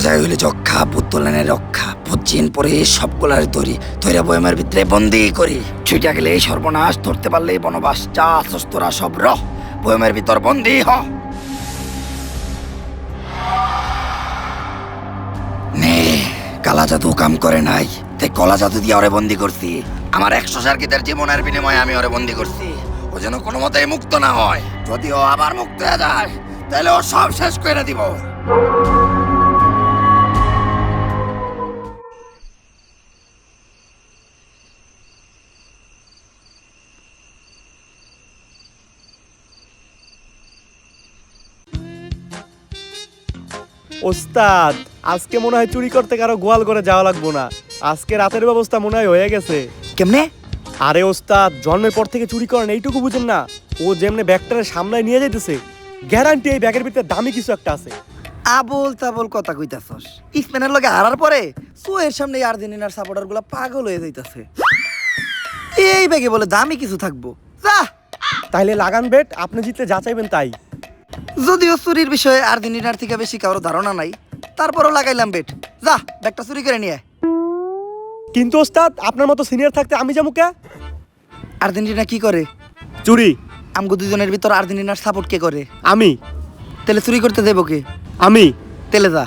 জায়গায় হইলে যক্ষা পুত্তলানের রক্ষা পুচ্চিন পরে সবগুলার ধরি ধৈরা বয়মের ভিতরে বন্দি করি ছুটে গেলে এই সর্বনাশ ধরতে পারলে বনবাস চা তোরা সব বয়মের ভিতর বন্দি হ নে কালা জাদু কাম করে নাই তাই কলা জাদু দিয়ে ওরে বন্দি করছি আমার 100 সার্কিটের জীবনের বিনিময়ে আমি ওরে বন্দি করছি ও যেন কোনো মতেই মুক্ত না হয় যদি ও আবার মুক্ত হয়ে যায় তাহলে ও সব শেষ করে দিব ওস্তাদ আজকে মনে হয় চুরি করতে কারো গোয়াল করে যাওয়া লাগবো না আজকে রাতের ব্যবস্থা মনে হয় হয়ে গেছে কেমনে আরে ওস্তাদ জন্মের পর থেকে চুরি করেন এইটুকু বুঝেন না ও যেমনে ব্যাগটারে সামলায় নিয়ে যাইতেছে গ্যারান্টি এই ব্যাগের ভিতরে দামি কিছু একটা আছে আবল তাবল কথা কইতাছস স্পেনের লগে হারার পরে সোয়ের সামনে আর্জেন্টিনার সাপোর্টার গুলা পাগল হয়ে যাইতাছে এই ব্যাগে বলে দামি কিছু থাকবো যা তাইলে লাগান বেট আপনি জিতলে যা চাইবেন তাই যদিও চুরির বিষয়ে আর্জেন্টিনার থেকে বেশি কারো ধারণা নাই তারপরও লাগাইলাম বেট যা ব্যাগটা চুরি করে নিয়ে কিন্তু ওস্তাদ আপনার মতো সিনিয়র থাকতে আমি যাবো কে আর্জেন্টিনা কি করে চুরি আমগো দুজনের ভিতর আর্জেন্টিনার সাপোর্ট কে করে আমি তেলে চুরি করতে দেবো কে আমি তেলে যা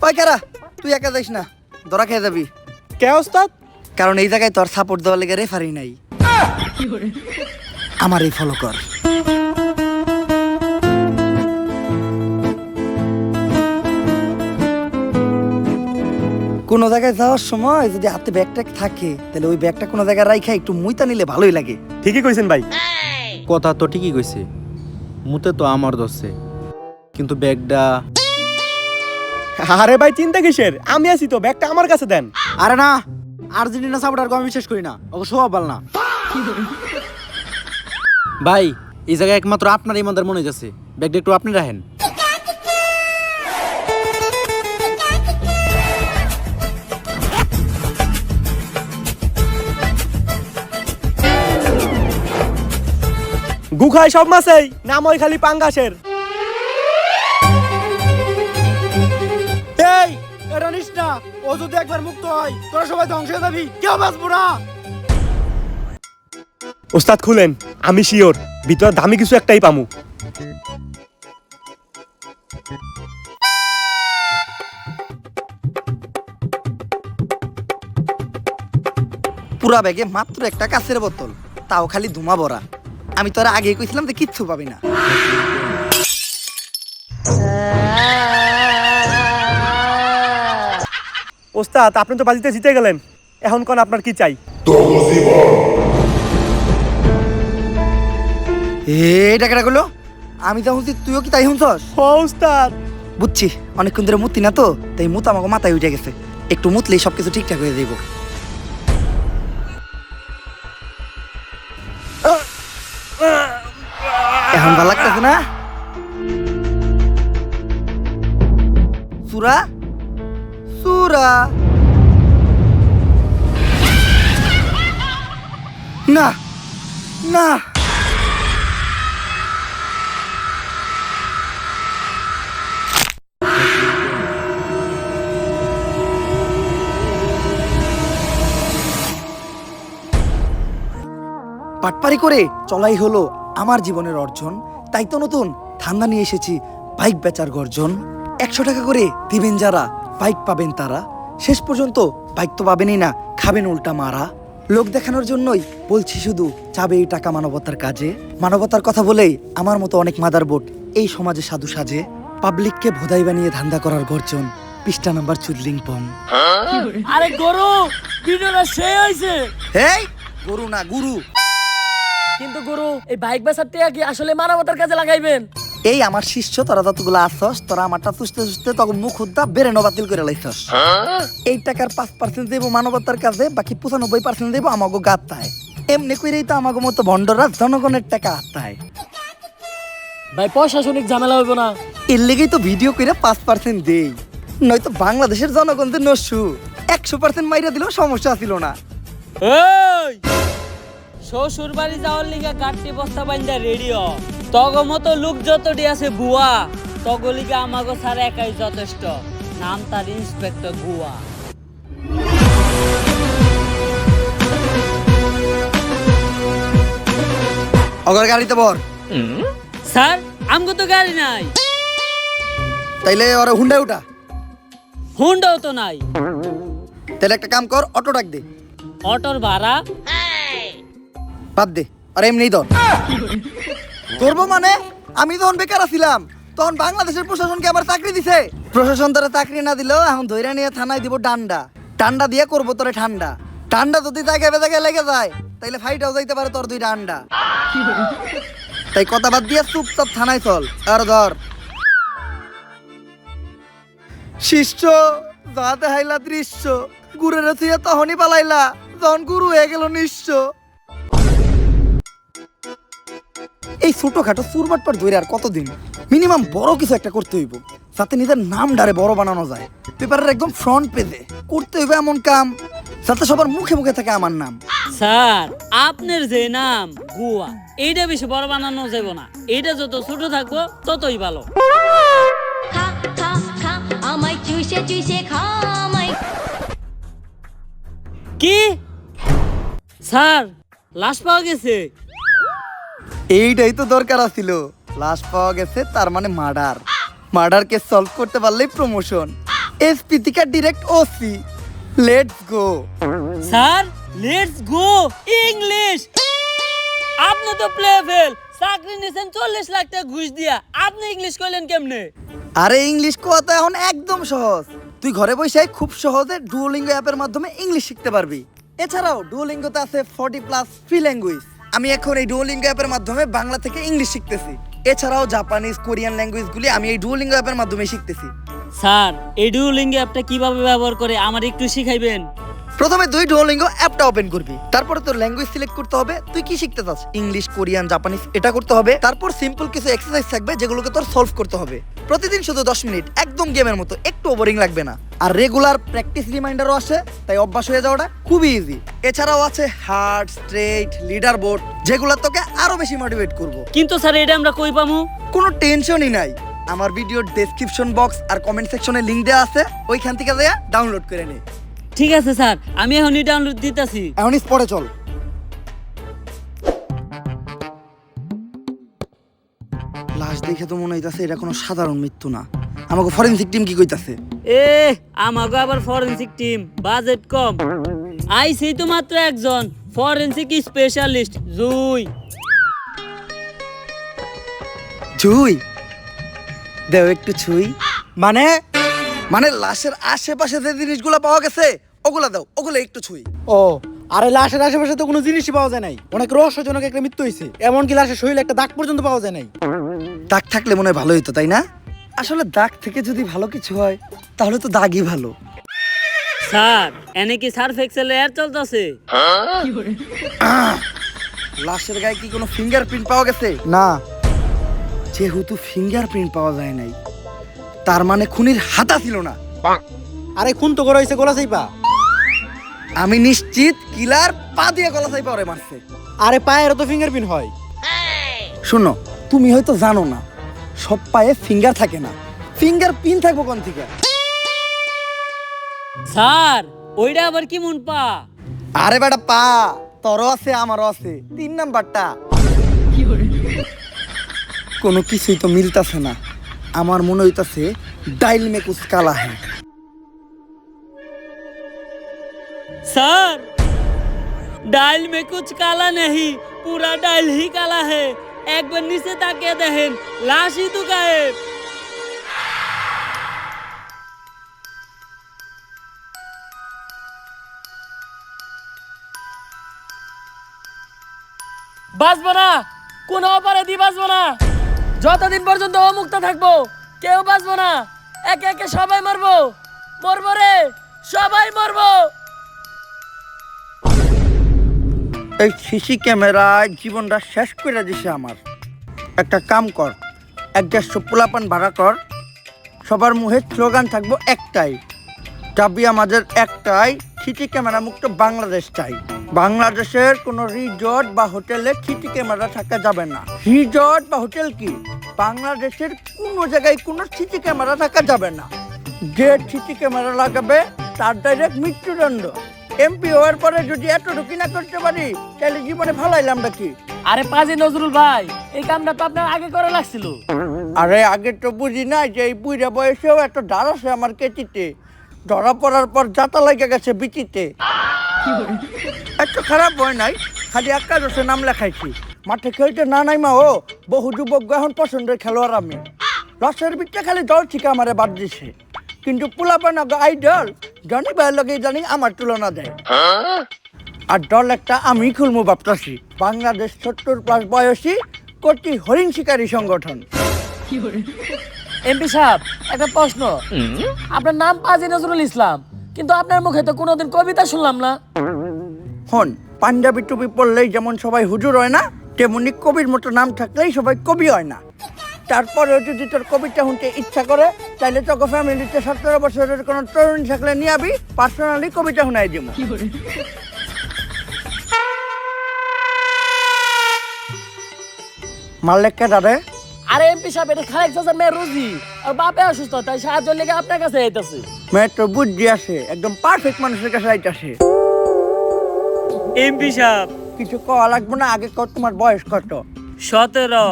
ওই কারা তুই একা যাইস না ধরা খেয়ে যাবি কে ওস্তাদ কারণ এই জায়গায় তোর সাপোর্ট দেওয়ার লেগে রেফারি নাই আমার এই ফলো কর কোনো জায়গায় যাওয়ার সময় যদি হাতে ব্যাগটা থাকে তাহলে ওই ব্যাগটা কোনো জায়গায় রাইখা একটু মুইতা নিলে ভালোই লাগে ঠিকই কইছেন ভাই কথা তো ঠিকই কইছে মুতে তো আমার দোষে কিন্তু ব্যাগটা আরে ভাই চিন্তা কিসের আমি আছি তো ব্যাগটা আমার কাছে দেন আরে না আর্জেন্টিনা সাপোর্টার আমি বিশ্বাস করি না ওকে স্বভাব ভালো না ভাই এই জায়গায় একমাত্র আপনার ইমানদার মনে যাচ্ছে ব্যাগটা একটু আপনি রাখেন গুখায় সব মাছেই নাম ওই খালি পাঙ্গাসের এই এটা নিস না ও যদি একবার মুক্ত হয় তোরা সবাই ধ্বংস হয়ে যাবি কেউ বাঁচবো না ওস্তাদ খুলেন আমি শিওর ভিতরে দামি কিছু একটাই পামু পুরা ব্যাগে মাত্র একটা কাঁচের বোতল তাও খালি ধুমা ভরা আমি তোরা আগে কইছিলাম যে কিচ্ছু পাবি না ওস্তাদ আপনি তো বাজিতে জিতে গেলেন এখন কোন আপনার কি চাই এটা কেটা করলো আমি যা শুনছি তুইও কি তাই শুনছস ও ওস্তাদ বুঝছি অনেকক্ষণ ধরে মুতি না তো তাই মুত আমাকে মাথায় উঠে গেছে একটু মুতলেই সবকিছু ঠিকঠাক হয়ে যাইব এখন ভালো লাগতেছে না সুরা সুরা না না পাটপারি করে চলাই হলো আমার জীবনের অর্জন তাই তো নতুন ধান্দা নিয়ে এসেছি বাইক বেচার গর্জন 100 টাকা করে দিবেন যারা বাইক পাবেন তারা শেষ পর্যন্ত বাইক তো পাবেনই না খাবেন উল্টা মারা লোক দেখানোর জন্যই বলছি শুধু যাবে এই টাকা মানবতার কাজে মানবতার কথা বলেই আমার মতো অনেক মাদারবোর্ড এই সমাজে সাধু সাজে পাবলিককে ভোদাই বানিয়ে ধান্দা করার গর্জন পৃষ্ঠা নাম্বার চুদলিং পং আরে গরু ভিডিওটা সেই হইছে এই গরু না গুরু কিন্তু গরু এই বাইক বেচার টাকা কি আসলে মানবতার কাজে লাগাইবেন এই আমার শিষ্য তোরা যতগুলো আসছস তোরা আমারটা চুষতে চুষতে তখন মুখ উদ্দা বেরেনো বাতিল করে লাইছস এই টাকার 5% দেবো মানবতার কাজে বাকি 95% দেবো আমাগো গাত্তায় এমনি কইরেই তো আমাগো মতো ভন্ডরা জনগণের টাকা আত্তায় ভাই প্রশাসনিক ঝামেলা হইব না এর লেগেই তো ভিডিও কইরা 5% দেই নয়তো বাংলাদেশের জনগণদের নসু 100% মাইরা দিলেও সমস্যা ছিল না এই শ্বশুর বাড়ি যাওয়ার লিগা গাড়ি বস্তা বাইন্দা রেডি হ তগ মতো লোক যতটি আছে বুয়া তগলিকে আমাগো স্যার একাই যথেষ্ট। নাম তার ইন্সপেক্টর গুয়া। অগর গাড়িতে বর। স্যার আমগো তো গাড়ি নাই। তাইলে ওরা হুন্ডায় উঠা। হুন্ডাও তো নাই। তাহলে একটা কাম কর, অটো ডাক দে। অটোর ভাড়া বাদ দে, আর এমনি ধর। করবো মানে আমি যখন বেকার ছিলাম তখন বাংলাদেশের প্রশাসনকে আবার চাকরি দিছে। প্রশাসন তোরা চাকরি না দিলেও এখন ধইরা নিয়ে থানায় দিব ডান্ডা। ডান্ডা দিয়ে করবো তোরে ঠান্ডা। ঠান্ডা যদি জায়গায় জায়গায় লেগে যায় তাইলে ফাইটাও যাইতে পারে তোর 2টা আন্ডা। তাই কথা বাদ দিয়ে চুপচাপ থানায় চল। আর ধর শিষ্য যাতে হাইলা দৃশ্য গুরের থুয়ে তখনই পালাইলা যখন গুরু হয়ে গেল নিঃস্ব। এই ছোটখাটো চুরবাটপাট ধরে আর কতদিন? মিনিমাম বড় কিছু একটা করতে হইব যাতে নিজের নাম ডারে বড় বানানো যায়। পেপারের একদম ফ্রন্ট পেজে করতে হইবে এমন কাম যাতে সবার মুখে মুখে থাকে আমার নাম। স্যার আপনার যে নাম গুয়া এইটা বেশি বড় বানানো যাবে না। এইটা যত ছোট থাকবো ততই ভালো। খা খা খা আমায় চুষে চুষে খা আমায়। কি স্যার লাশ পাওয়া গেছে? এইটাই তো দরকার ছিল। লাশ পাওয়া গেছে তার মানে মার্ডার। মার্ডার কেস সলভ করতে পারলেই প্রমোশন। এসপি থেকে direct OC. Let's go sir let's go English. আপনি তো প্লে ফেল চাকরি নিছেন 40 লাখ টাকা ঘুষ দিয়া, আপনি ইংলিশ কইলেন কেমনে? আরে ইংলিশ কথা এখন একদম সহজ। তুই ঘরে বসে খুব সহজে ডুওলিঙ্গো অ্যাপের মাধ্যমে ইংলিশ শিখতে পারবি। এছাড়াও ডুওলিঙ্গোতে আছে 40+ ফ্রি ল্যাঙ্গুয়েজ। আমি এখন এই ডুওলিঙ্গো অ্যাপের মাধ্যমে বাংলা থেকে ইংলিশ শিখতেছি। এছাড়াও জাপানিজ, কোরিয়ান ল্যাঙ্গুয়েজগুলি আমি এই ডুওলিঙ্গো অ্যাপের মাধ্যমে শিখতেছি। স্যার এই ডুওলিঙ্গো অ্যাপটা কিভাবে ব্যবহার করে আমার একটু শিখাইবেন? প্রথমে তুই ডুওলিঙ্গো অ্যাপটা ওপেন করবি। তারপরে তোর ল্যাঙ্গুয়েজ সিলেক্ট করতে হবে। তুই কি শিখতে চাস, ইংলিশ, কোরিয়ান, জাপানিজ, এটা করতে হবে। তারপর সিম্পল কিছু এক্সারসাইজ থাকবে যেগুলোকে তোর সলভ করতে হবে। প্রতিদিন শুধু 10 মিনিট, একদম গেমের মতো, একটু বোরিং লাগবে না। আর রেগুলার প্র্যাকটিস রিমাইন্ডারও আসে, তাই অভ্যাস হয়ে যাওয়াটা খুবই ইজি। এছাড়াও আছে হার্ড, স্ট্রেট, লিডার বোর্ড, যেগুলো তোকে আরো বেশি মোটিভেট করবো। কিন্তু স্যার এটা আমরা কই পামু? কোনো টেনশনই নাই। আমার ভিডিওর ডেসক্রিপশন বক্স আর কমেন্ট সেকশনে লিংক দেওয়া আছে, ওইখান থেকে যা ডাউনলোড করে নে। ঠিক আছে স্যার, আমি এখনই ডাউনলোড দিতেছি। এখন স্পটে চল। লাশ দেখে তো মনে হইতাছে এটা কোনো সাধারণ মৃত্যু না। আমাকে ফরেনসিক টিম কি কইতাছে? এ আমাগো আবার ফরেনসিক টিম, বাজেট কম। আইছি তো মাত্র একজন ফরেনসিক স্পেশালিস্ট জুই। ছুই দেও একটু ছুই। মানে মানে লাশের আশেপাশে যে জিনিসগুলো পাওয়া গেছে ওগুলা দাও, ওগুলো একটু ছুই। ও আরে লাশের আশেপাশে তো কোনো জিনিসই পাওয়া যায় নাই। অনেক রহস্যজনক একটা মৃত্যু হয়েছে। এমনকি লাশের শরীরে একটা দাগ পর্যন্ত পাওয়া যায় নাই। দাগ থাকলে মনে হয় ভালো হইতো, তাই না? আসলে দাগ থেকে যদি ভালো কিছু হয় তাহলে তো দাগই ভালো। স্যার এনে কি সার্ফ এক্সেল এর চলতেছে? লাশের গায়ে কি কোনো ফিঙ্গারপ্রিন্ট পাওয়া গেছে? না। যেহেতু ফিঙ্গারপ্রিন্ট পাওয়া যায় নাই তার মানে খুনির হাতা ছিল না। আরে খুন তো করা হয়েছে গলা চাইপা। আমি নিশ্চিত কিলার পা দিয়ে গলা চাইপা ওরে মারছে। আরে পায়েরও তো ফিঙ্গারপ্রিন্ট হয়। শোনো, তুমি হয়তো জানো না সব পায়ে ফিঙ্গার থাকে না। ফিঙ্গারপ্রিন্ট থাকবো কোন থেকে? স্যার ওইটা আবার কি মন পা? আরে বেটা পা তোরও আছে আমারও আছে, 3 নাম্বারটা। কোনো কিছুই তো মিলতাছে না। আমার মনে হইতাছে ডাইল মে কুছ কালা হ্যাঁ। सर डाल में कुछ काला नहीं, पूरा डाल ही काला है। एक बार नीचे ताकिए देखें, लाश ही तो गायब। বাঁচবো না, কোনো অপরাধী বাঁচবো না। যতদিন পর্যন্ত অমুক্ত থাকবো কেউ বাঁচবো না। একে একে সবাই মরবো, মরবো রে, সবাই মরবো। এই সিসি ক্যামেরায় জীবনটা শেষ করে দিছে আমার। একটা কাম কর, 150 পোলাপান ভাড়া কর। সবার মুখে স্লোগান থাকবো একটাই, দাবি আমাদের একটাই, সিসি ক্যামেরা মুক্ত বাংলাদেশ চাই। বাংলাদেশের কোনো রিসর্ট বা হোটেলে সিসি ক্যামেরা থাকা যাবে না। রিসর্ট বা হোটেল কি, বাংলাদেশের কোনো জায়গায় কোনো সিসি ক্যামেরা থাকা যাবে না। যে সিসি ক্যামেরা লাগাবে তার ডাইরেক্ট মৃত্যুদণ্ড। এমপি হওয়ার পরে যদি এতটুকু না করতে পারি তাহলে জীবনে ভালাইলাম নাকি? আরে পাজি নজরুল ভাই, এই কামটা তো আপনার আগে করা লাগছিল। আরে আগে তো বুঝি না যে এই বুড়া বয়সেও এত ধার আছে আমার কেচিতে। ধরা পড়ার পর জাতা লেগে গেছে বিচিতে। এত খারাপ হয় নাই, খালি একাদশে নাম লেখাইছি। মাঠে খেলতে না নাই মা ও বহু যুবক এখন পছন্দের খেলোয়াড় আমি। রসের বিচ্ছে খালি দল থেকে আমারে বাদ দিছে, কিন্তু পোলাপান আইডল জনি ভাইয়ের লগে জানি আমার তুলনা দেয়। আর দল একটা আমি খুলমু ভাবতাছি, বাংলাদেশ 70+ বয়সী কোটি হরিণ শিকারী সংগঠন। এমপি সাহেব, একটা প্রশ্ন। আপনার নাম পাজি নজরুল ইসলাম, কিন্তু আপনার মুখে তো কোনোদিন কবিতা শুনলাম না। হন, পাঞ্জাবি টুপি পরলেই যেমন সবাই হুজুর হয় না, তেমনি কবির মতো নাম থাকলেই সবাই কবি হয় না। তারপরেও যদি তোর কবিতা শুনতে ইচ্ছা করে তাইলে তোকে ফ্যামিলিতে 17 বছরের কোনো তরুণী থাকলে নিয়ে আবি, পার্সোনালি কবিতা শুনাই দিব। মাল্লেককে দাদে আরে এমপি সাহেব, এটা খালেক চাচা মেয়ে রুজি, আর বাপে অসুস্থ, তাই সাহায্য লেগে আপনার কাছে আইতাছে। মেয়ে তো বুদ্ধি আছে, একদম পারফেক্ট মানুষের কাছে আইতাছে। এমপি সাহেব, কিছু কওয়া লাগবে না, আগে কত তোমার বয়স কত? 17।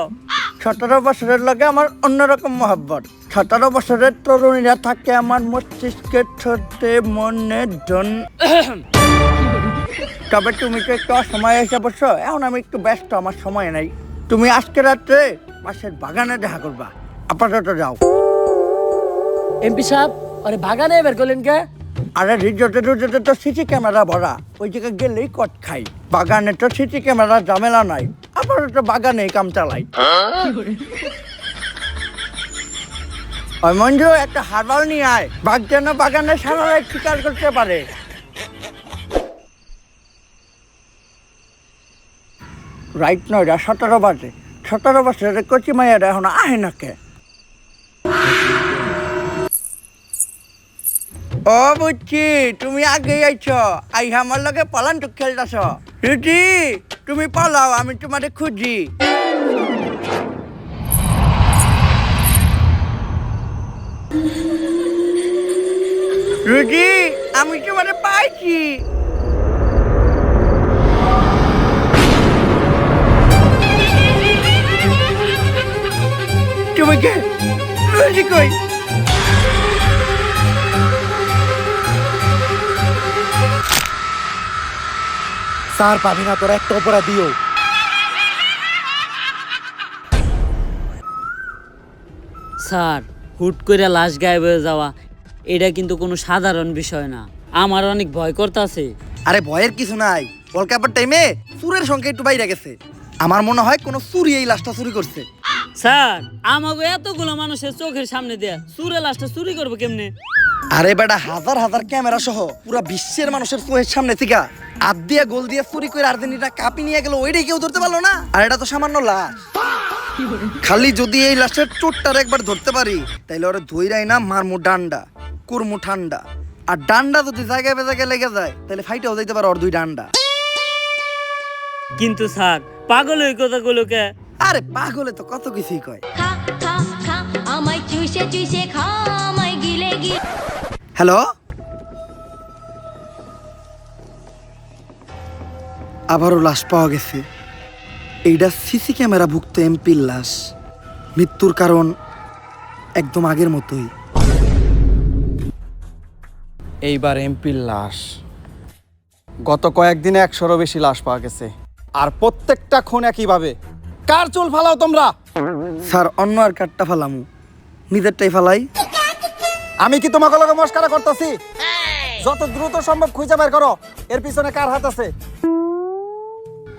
17 বছরের লগে আমার অন্যরকম মহব্বত। 17 বছরের তরুণীরা থাকে আমার মস্তিষ্কের ছোটে মনে ধন। তবে তুমি তো একটু অসময় এসে বসো, এখন আমি একটু ব্যস্ত, আমার সময় নাই। তুমি আজকে রাত্রে পাশের বাগানে দেখা করবা, আপাতত যাও। এমপি সাহেব, আরে বাগানে বের করলেন কে? আরে রিজোর্টে তো সিসি ক্যামেরা ভরা, ওই জায়গায় গেলেই কট খাই। বাগানে তো সিসি ক্যামেরা ঝামেলা নাই, আপাতত বাগানে কাম চালাই। ওই মঞ্জু, একটা হারবাল নিয়ে আয়, বাঘ যেন বাগানে সারা রাত শিকার করতে পারে। রাইট 9টা 17 বাজে। 17 বছরের কচি মাইয়ারা এখন আহে না কে? ও বুঝছি, তুমি আগে আইছ, আইহা আমার লগে পালান তো খেলতেছ। রুটি, তুমি পালাও, আমি তোমারে খুঁজি। রুটি, আমি তোমারে পাইছি। তুমি কে? রুটি কই? স্যার পাবি না, তোরা একটা অপরাধ দিও। স্যার, হুট করে লাশ গায়েব হয়ে যাওয়া এটা কিন্তু কোনো সাধারণ বিষয় না। আমার অনেক ভয় করতেছে। আরে ভয়ের কিছু নাই, ওয়ার্ল্ড টাইমে চুরের সংখ্যা একটু বাইরে গেছে। আমার মনে হয় কোনো চুরি এই লাশটা চুরি করছে। স্যার, আমাকে এতগুলো মানুষের চোখের সামনে দেয়া চুরে লাশটা চুরি করবো কেমনে? আরে বেটা, হাজার হাজার ক্যামেরা সহ পুরা বিশ্বের মানুষের চোখের সামনে থেকে আপ দিয়া গোল দিয়ে চুরি করে আর্জেন্টিনা কাপি নিয়ে গেল, ওইটাই কেউ ধরতে পারলো না। আর এটা তো সামান্য লাশ। খালি যদি এই লাশের চোটটার একবার ধরতে পারি তাইলে ওরা ধইরাই না মারমু ডান্ডা, কুরমু ঠান্ডা। আর ডান্ডা যদি জায়গায় জায়গায় লেগে যায় তাহলে ফাইটাও যাইতে পারে ওর 2 ডান্ডা। কিন্তু স্যার, পাগল ওই কথাগুলোকে। আরে পাগলে তো কত কিছুই কয়। খা খা খা আমায় চুষে চুষে খা আমায় গিলে গিলে। হ্যালো, আবারও লাশ পাওয়া গেছে। এইটা সিসি ক্যামেরা ভুক্ত এমপির লাশ। মৃত্যুর কারণ একদম আগের মতোই। এইবার এমপির লাশ। গত কয়েকদিনে 100-এরও বেশি লাশ পাওয়া গেছে, আর প্রত্যেকটা খুন একইভাবে। কার চুল ফালাও তোমরা? স্যার, অন্য আর কাটটা ফালামু, নিজেরটাই ফালাই। আমি কি তোমাকে লগে মস্কারা করতেছি? যত দ্রুত সম্ভব খুঁজে বের করো এর পিছনে কার হাত আছে।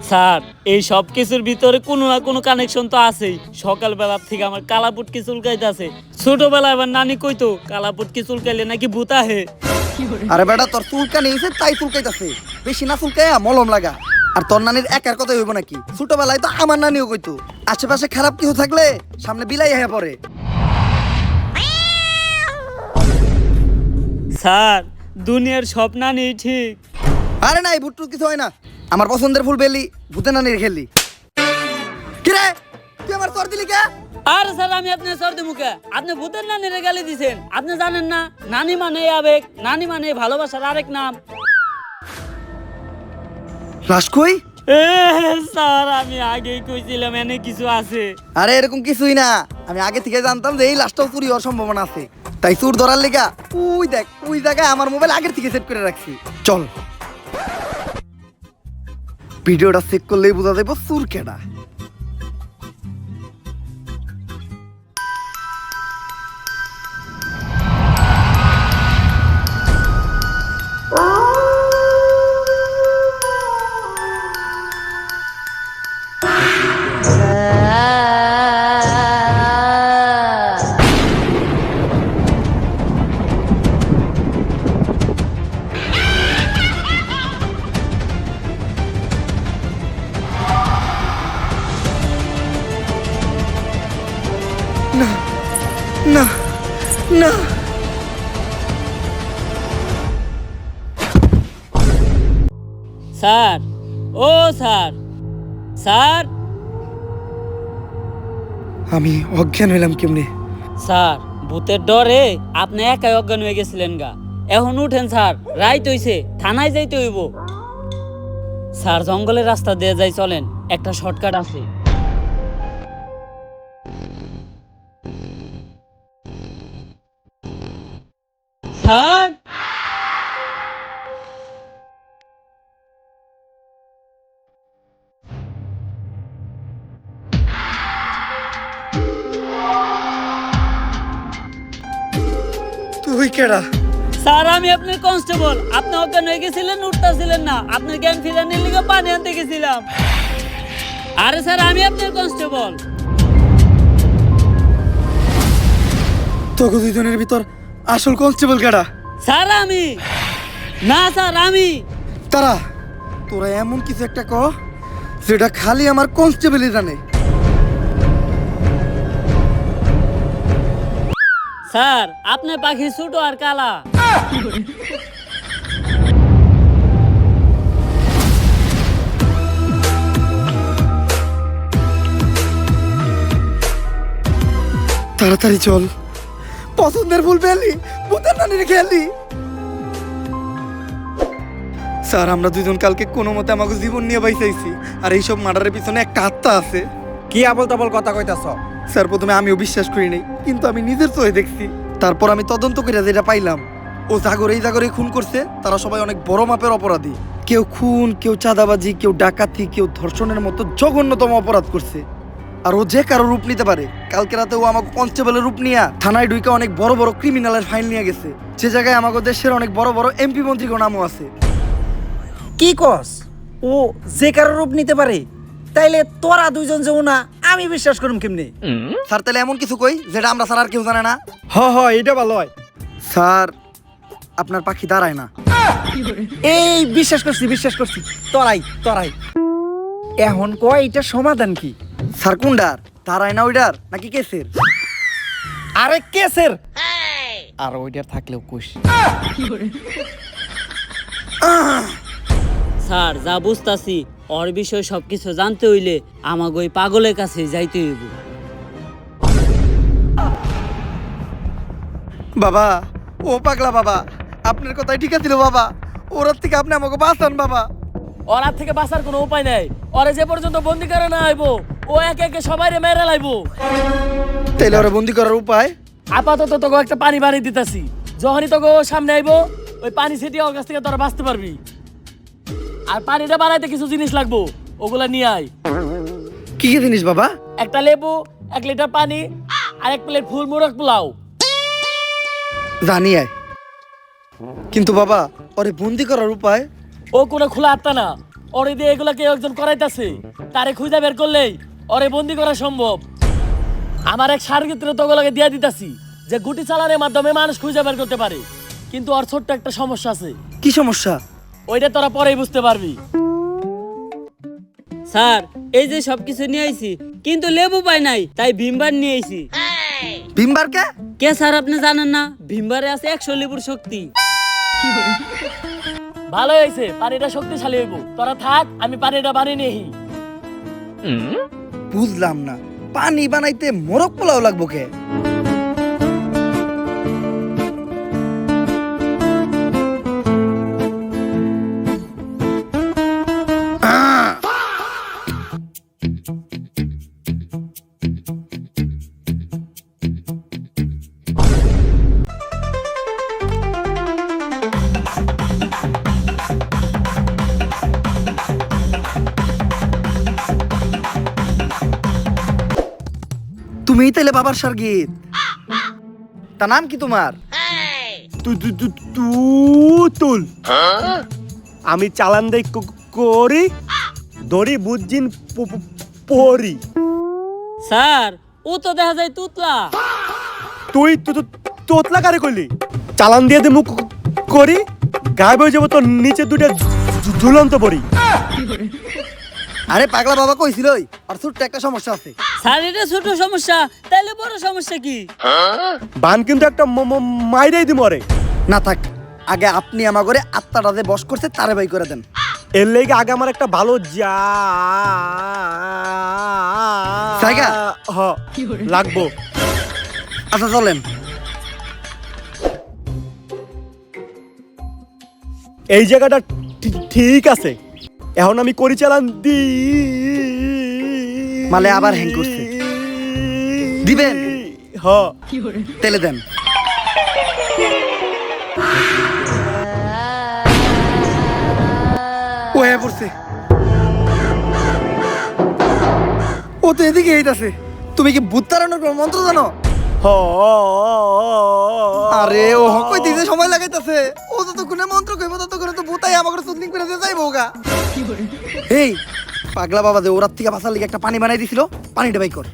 স্যার, এই সব কিছুর ভিতরে কোনো না কোনো কানেকশন তো আছেই। সকালবেলা থেকে আমার কালাপুটকি চুলকাইতেছে। ছোটবেলায় আমার নানি কইতো কালাপুটকি চুলকাইলে নাকি ভূত আহে। আরে বেটা, তোর চুলকানি হয়েছে তাই চুলকাইতেছে, বেশি না চুলকাইয়া মলম লাগা। আর তোর নানির একার কথা হইব নাকি? ছোটবেলায় তো আমার নানিও কইতো আশেপাশে খারাপ কিছু থাকলে সামনে বিলাই হয়ে পড়ে। স্যার, দুনিয়ার সব নানি ঠিক। আরে না, এই ভুট্টুর কিছু হয় না। আমার পছন্দের ফুল বেলি ভূতে নানির খেলি। কিরে তুই আমার তোর দিলি কে? আর স্যার আমি আপনার সর্দি মুখে আপনি ভূতের নানিরে গালি দিছেন। আপনি জানেন না নানি মানে আবেগ, নানি মানে ভালোবাসার আরেক নাম। লাশ কই? স্যার আমি আগেই কইছিলাম এনে কিছু আছে। আরে এরকম কিছুই না, আমি আগে থেকে জানতাম যে এই লাশটাও চুরি হওয়ার সম্ভাবনা আছে, তাই চোর ধরার লেগা ওই দেখ ওই জায়গায় আমার মোবাইল আগের থেকে সেট করে রাখছি। চল ভিডিওটা চেক করলেই বোঝা যাবে চোর কেডা। না না না, স্যার ও স্যার, স্যার আমি অজ্ঞান হইলাম কেমনে? স্যার ভূতের ডরে আপনি একাই অজ্ঞান হয়ে গেছিলেন গা। এখন উঠেন স্যার, রাইত হইছে, থানায় যাইতে হইব। স্যার জঙ্গলের রাস্তা দিয়ে যাই, চলেন, একটা শর্টকাট আছে। স্যার তুই কেডা? স্যার আমি আপনার কনস্টেবল। আপনি অজ্ঞান হয়ে গেছিলেন, উঠতেছিলেন না, আপনার জ্ঞান ফিরানোর লিগে পানি আনতে গেছিলাম। আরে স্যার আমি আপনার কনস্টেবল। তোকে দুইজনের ভিতর আসল কনস্টেবল কেডা? স্যার আমি না, স্যার আমি। তারা তোরা এমন কিছু একটা ক যেটা খালি আমার কনস্টেবলই জানে। স্যার আপনার পাখি ছোট আর কালা। তাড়াতাড়ি চল, পছন্দের ফুল পেলি ভূতের নানির খেলি। স্যার আমরা দুজন কালকে কোনো মতে আমাকে জীবন নিয়ে বাইসাইছি, আর এইসব মার্ডারের পিছনে একটা আত্মা আছে। কি আবল তাবল কথা কইতাছ? স্যার প্রথমে আমিও বিশ্বাস করি নাই, কিন্তু আমি নিজের চোখে দেখছি। তারপর আমি তদন্ত করে যেটা পাইলাম, ও জাগরে এই জাগরে খুন করছে, তারা সবাই অনেক বড় মাপের অপরাধী। কেউ খুন, কেউ চাঁদাবাজি, কেউ ডাকাতি, কেউ ধর্ষণের মতো জঘন্যতম অপরাধ করছে। আর ও যে কারো রূপ নিতে পারে। কালকে রাতে ও আমাকে কনস্টেবলের রূপ নিয়ে থানায় ঢুকে অনেক বড় বড় ক্রিমিনালের ফাইল নিয়ে গেছে, যে জায়গায় আমাকে দেশের অনেক বড় বড় এমপি মন্ত্রীর নামও আছে। কি কস? ও যে কারো রূপ নিতে পারে? তাইলে তোরা দুইজন যেও না, আমি বিশ্বাস করুম কেমনে? স্যার তাহলে এমন কিছু কই যেটা আমরা স্যার আর কেউ জানে না। হ এটা ভালো হয়। স্যার আপনার পাখি দাঁড়ায় না। এই বিশ্বাস করছি তোরাই। এখন কয় এটা সমাধান কি? স্যার কোনডার, দাঁড়ায় না ওইডার নাকি কেসের? আরে কেসের। আর ওইটার থাকলেও কুশ। স্যার যা বুঝতাছি ওর বিষয়ে সবকিছু জানতে হইলে আমাকে ওই পাগলের কাছে যাইতে হইব। বাবা ও পাগলা বাবা, আপনার কথাই ঠিক আছিল বাবা। ওর থেকে আপনি আমাকে বাঁচান বাবা। ওর হাত থেকে বাঁচার কোনো উপায় নাই। ওরে যে পর্যন্ত বন্দি করে না আইবো, ও একে একে সবাইরে মেরে লাইবো। তাইলে ওরা বন্দি করার উপায়? আপাতত তোকে একটা পানি বাড়ি দিতেছি, যখনই তোকে ও সামনে আইবো ওই পানি ছিটিয়ে ওর কাছ থেকে তোরা বাঁচতে পারবি। আর পানিটা বাড়াইতে কিছু জিনিস লাগবো, ওগুলা নিয়ে আয়। কি কি জিনিস বাবা? একটা লেবু, 1 লিটার পানি, আর 1 প্লেট ফুল মুরগ পোলাও। জানি আয়, কিন্তু বাবা ওরে বন্দি করার উপায়? ও কোনো খোলা আত্মা না, ওরে দিয়ে এগুলা কেউ একজন করাইতাছে। তারে খুঁজে বের করলেই ওরে বন্দি করা সম্ভব। আমার এক সারক্ষেত্রে তোগুলোকে দিয়ে দিতাছি, যে গুটি চালানোর মাধ্যমে মানুষ খুঁজে বের করতে পারে। কিন্তু ওর ছোট্ট একটা সমস্যা আছে। কি সমস্যা? ওইটা তোরা পরেই বুঝতে পারবি। স্যার এই যে সবকিছু নিয়ে আইছি, কিন্তু লেবু পাই নাই, তাই ভিমবার নিয়ে আইছি। ভিমবার কে? কে স্যার আপনি জানেন না? ভিমবারে আছে 100 লেবুর শক্তি। ভালো হয়েছে, পানিটা শক্তিশালী হইব। তোরা থাক, আমি পানিটা বানিয়ে নেই। বুঝলাম না, পানি বানাইতে মোরগ পোলাও লাগবো কে? তুমিই তাইলে বাবার সার্গিত? তা নাম কি তোমার? তুল। আমি চালান দেই করি, দড়ি বুঝিন পরি। স্যার ও তো দেখা যায় তুতলা। তুই তোতলা কারে কইলি? চালান দিয়ে মুখ করি, গায়েব হয়ে যাবো তোর নিচে দুইটা ঝুলন্ত পড়ি। আরে পাগলা বাবা কইছিল আর ছোট্ট একটা সমস্যা আছে। স্যার এটা ছোট সমস্যা, তাইলে বড় সমস্যা কি? বান কিন্তু একটা মাইরাই দি মরে। না থাক, আগে আপনি আমার ঘরে আত্মাটা যে বস করছে তারে বাই করে দেন। এর লেগে আগে আমার একটা ভালো জায়গা? লাগবো। আচ্ছা চলেন। এই জায়গাটা ঠিক আছে, এখন আমি করি চালান দি মালে আবার হ্যাং করছে। দিবেন? হ তেলে দেন। ও হ্যাঁ পড়ছে। ও তো এদিকে এইতাছে। তুমি কি ভূত তাড়ানোর কোনো মন্ত্র জানো? হ আরে ও হকই দিতে সময় লাগাইতাছে। ও যতক্ষণে মন্ত্র কইবো ততক্ষণে তো ভূতাই আমাকে সুদিং করে দিয়ে যাইবো গা। এই পাগলা বাবা যে ওরার থেকে বাঁচার লিগে একটা পানি বানাই দিছিল, পানিটা বাই কর।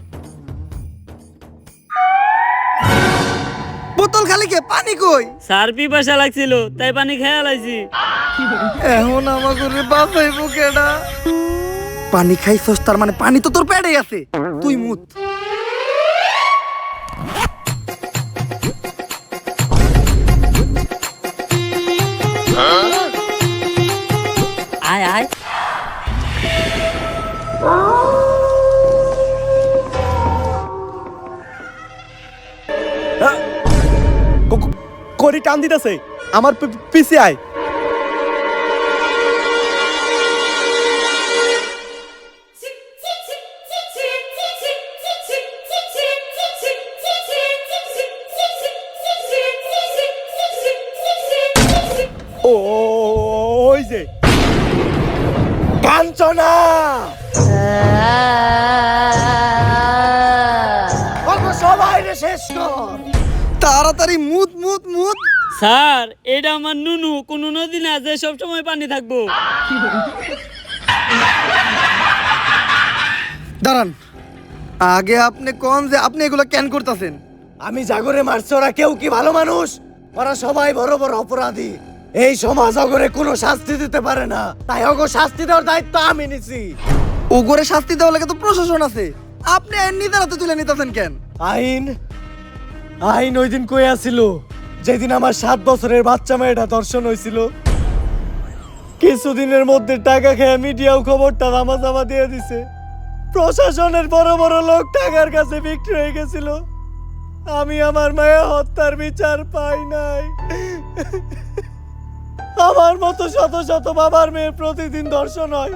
বোতল খালি কে? পানি কই? স্যার পিপাসা লাগছিল তাই পানি খেয়ে লাইছি। এখন আমাকে বাঁচাইবো কেডা? পানি খাইছস তার মানে পানি তো তোর পেটেই আছে, তুই মুত। আয় আয়। করি টান দিতেছে, আমার পিছে আয়। ওই যে কাঞ্চনা, সবাই শেষ কর তাড়াতাড়ি মুত মুত মুত। স্যার এটা আমার নুনু, কোন নদী না যে সবসময় পানি থাকবো। দাঁড়ান, আগে আপনি কোন যে আপনি এগুলো কেন করতেছেন? আমি জাগরে মারছি, ওরা কেউ কি ভালো মানুষ? ওরা সবাই বড় বড় অপরাধী। এই সমাজ অগরে কোনো শাস্তি দিতে পারে না, তাই অগ শাস্তি দেওয়ার দায়িত্ব আমি নিছি। ওগরে শাস্তি দেওয়া লাগে তো প্রশাসন আছে, আপনি আইন নিজের হাতে তুলে নিতেছেন কেন? আইন আইন ওই দিন কই আসিল যেদিন আমার 7 বছরের বাচ্চা মেয়েটা দর্শন হয়েছিল। কিছুদিনের মধ্যে টাকা খেয়ে মিডিয়াও খবরটা ধামাচাপা দিয়ে দিছে। প্রশাসনের বড় বড় লোক টাকার কাছে বিক্রি হয়ে গেছিল। আমি আমার মায়ের হত্যার বিচার পাই নাই। আমার মতো শত শত বাবার মেয়ে প্রতিদিন দর্শন হয়,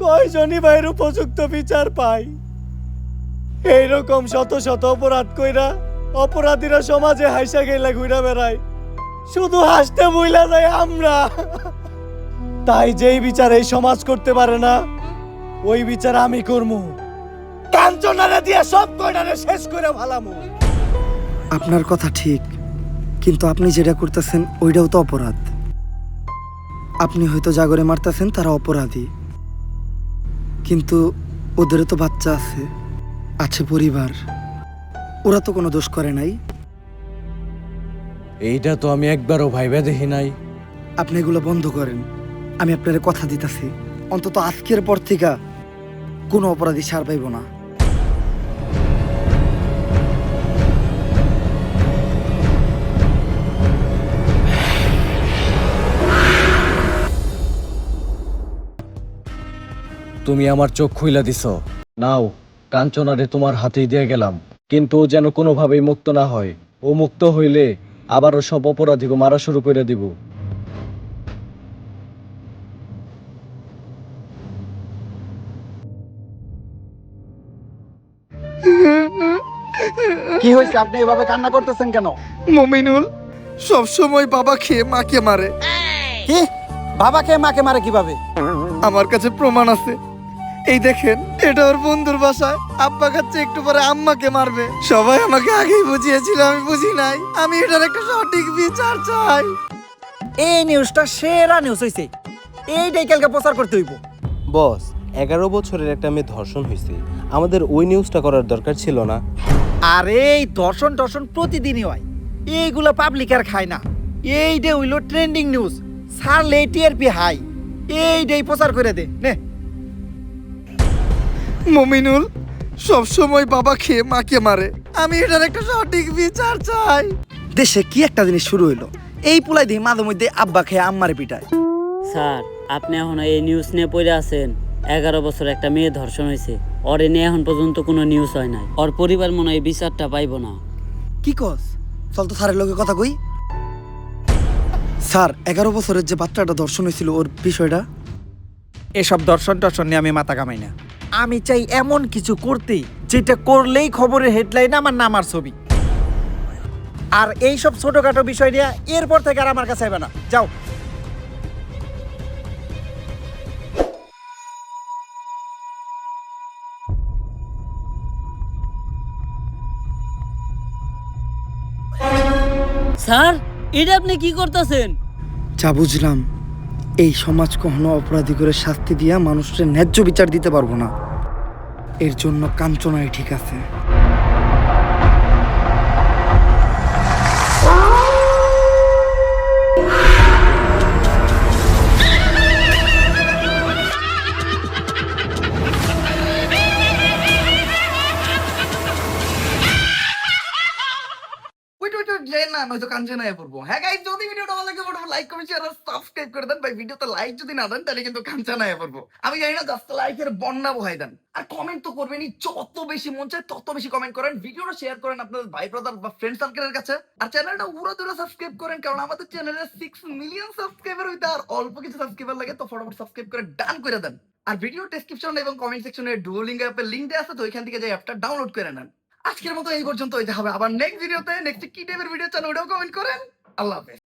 কয়জনই ভাইয়ের উপযুক্ত বিচার পাই? এইরকম শত শত অপরাধ কইরা অপরাধীরা সমাজে হাসা গেলা ঘুরা বেড়ায়, শুধু হাসতে বইলা যায় আমরা। তাই যেই বিচার এই সমাজ করতে পারে না, ওই বিচার আমি করমু। কাঞ্চনারে দিয়া সব কয়টারে শেষ করে ভালামু। আপনার কথা ঠিক, কিন্তু আপনি যেটা করতেছেন ওইটাও তো অপরাধ। আপনি হয়তো জাগরে মারতেছেন, তারা অপরাধী, কিন্তু ওদেরও তো বাচ্চা আছে, আছে পরিবার, ওরা তো কোনো দোষ করে নাই। এইটা তো আমি একবারও ভাইবা দেখি নাই। আপনি এগুলো বন্ধ করেন, আমি আপনার কথা দিতেছি, অন্তত আজকের পর থেকে কোনো অপরাধী ছাড় পাইব না। তুমি আমার চোখ খুইলা দিছ। নাও, কাঞ্চনারে তোমার হাতেই দিয়ে গেলাম, কিন্তু ও যেন কোনোভাবেই মুক্ত না হয়। ও মুক্ত হইলে আবারও সব অপরাধীকে মারা শুরু করে দিব। কি হয়েছে, আপনি এভাবে কান্না করতেছেন কেন? মমিনুল সব সময় বাবা খেয়ে মাকে মারে। কি? বাবাকে মাকে মারে কিভাবে? আমার কাছে প্রমাণ আছে। এই দেখেন, এটা ওর বন্ধুর বাসায়। আব্বা খাচ্ছে, একটু পরে আম্মাকে মারবে। সবাই আমাকে আগেই বুঝিয়েছিল, আমি বুঝি নাই। আমি এটার একটা সঠিক বিচার চাই। এই নিউজটা সেরা নিউজ হইছে, এইটাই কালকে প্রচার করতে হইব। বস, 11 বছরের একটা মেয়ে ধর্ষণ হয়েছে, আমাদের ওই নিউজটা করার দরকার ছিল না? আর এই দর্শন প্রতিদিনই হয়, এইগুলো পাবলিক আর খায় না। এইটা হইল ট্রেন্ডিং নিউজ, ছাড়লে টিআরপি হাই। এইটাই প্রচার করে দে নে। মমিনুল সব সময় বাবা খেয়ে মাকে মারে। আমি এটার একটা সঠিক বিচার চাই। দেশে কি একটা জিনিস শুরু হইলো, এই পুলাই দিয়ে মাঝে মধ্যে আব্বা খেয়ে আম্মারে পিটায়। স্যার, আপনি এখন এই নিউজ নিয়ে পড়ে আছেন। 11 বছর একটা মেয়ে ধর্ষণ হয়েছে, ওরে নিয়ে এখন পর্যন্ত কোনো নিউজ হয় নাই। ওর পরিবার মনে হয় এই বিচারটা পাইবো না। কি কস? চল তো স্যারের লোকে কথা কই। স্যার, 11 বছরের যে বাচ্চাটা ধর্ষণ হয়েছিল, ওর বিষয়টা। এসব দর্শন নিয়ে আমি মাথা কামাই না। আমি চাই এমন কিছু করতে যেটা করলেই খবরের হেডলাইন আমার নাম আর ছবি। আর এইসব ছোটখাটো বিষয় নিয়ে এরপর থেকে আর আমার কাছে আইবে না। যাও। স্যার, এটা আপনি কি করতেছেন? যা বুঝলাম, এই সমাজ কখনো অপরাধী করে শাস্তি দিয়া মানুষের ন্যায্য বিচার দিতে পারবো না। এর জন্য কাঞ্চনাই ঠিক আছে। না, নয়তো কাঞ্চনায় পড়বো। হ্যাঁ গাইস, যদি ভিডিওটা ভালো লাগে লাইক কমেন্ট শেয়ার আর সাবস্ক্রাইব করে দেন ভাই। ভিডিওতে লাইক যদি না দেন তাহলে কিন্তু কাঞ্চনায় পড়বো। আমি জানি না, জাস্ট লাইকের বন্যা বহাই দেন। আর কমেন্ট তো করবেনই, যত বেশি মন চায় তত বেশি কমেন্ট করেন। ভিডিওটা শেয়ার করেন আপনাদের ভাই ব্রাদার বা ফ্রেন্ড সার্কেলের কাছে। আর চ্যানেলটা উড়া সাবস্ক্রাইব করেন, কারণ আমাদের চ্যানেলে 6 মিলিয়ন সাবস্ক্রাইবার হইতে আর অল্প কিছু সাবস্ক্রাইবার লাগে। তো ফটাফট সাবস্ক্রাইব করে ডান করে দেন। আর ভিডিও ডেসক্রিপশন এবং কমেন্ট সেকশনে ডুওলিঙ্গো অ্যাপের লিংক দেওয়া আছে, তো ওইখান থেকে যাই অ্যাপটা ডাউনলোড করে নেন। আজকের মতো এই পর্যন্ত। হইতে হবে আবার নেক্সট ভিডিওতে। নেক্সট কি টাইপের ভিডিও চান ওটাও কমেন্ট করেন। আল্লাহ হাফেজ।